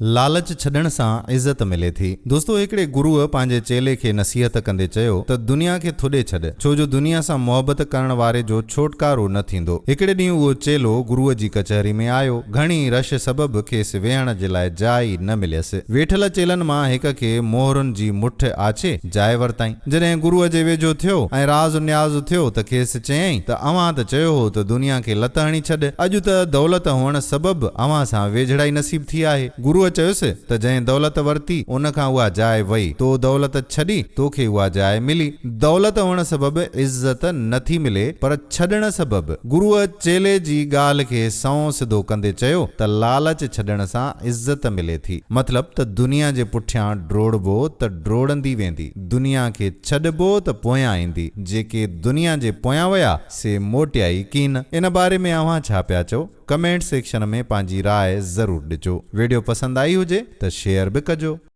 लालच छॾण सां इज़त मिले थी। दोस्तों, हिकिड़े गुरुअ पंहिंजे चेले खे नसीहत कंदे चयो त दुनिया खे थुॾे छॾ, छो जो दुनिया सां मोहबत करण वारे जो छोटकारो न थींदो। हिकिड़े ॾींहुं उहो चेलो गुरुअ जी कचहरी में आयो। घणी रश सबबि खेसि वेहण जे लाइ जाइ न मिलियसि। वेठल चेलनि मां हिक खे मोहरुनि जी मुठ आछे जाइ वरताईं। जॾहिं गुरुअ जे वेझो थियो ऐं राज़ न्याज़ थियो त खेसि चयईं त अव्हां त चयो हो त दुनिया खे लत हणी छॾ, अॼु त दौलत हुअण सबबि अव्हां सां वेझड़ाई नसीब थी आहे। गुरुअ चयुसि त जंहिं दौलत वरती उन खां उहा जाइ वई, तो दौलत छॾी, तोखे उहा जाइ मिली। दौलत हुअण सबबि इज़त नथी मिले, पर छॾण सबबि। गुरुअ चेले जी ॻाल्हि खे सौं सिधो कंदे चयो त लालच छॾण सां इज़त मिले थी। मतलब त दुनिया जे पुठियां ड्रोड़बो त ड्रोड़ंदी वेंदी, दुनिया खे छॾबो त पोयां ईंदी। जेके दुनिया जे पोयां विया से मोटिया ई कीन। इन बारे में अव्हां छा पिया चओ? कमेंट सेक्शन में पंहिंजी राय ज़रूर ॾिजो। वीडियो पसंदि आई हुजे त शेयर बि कजो।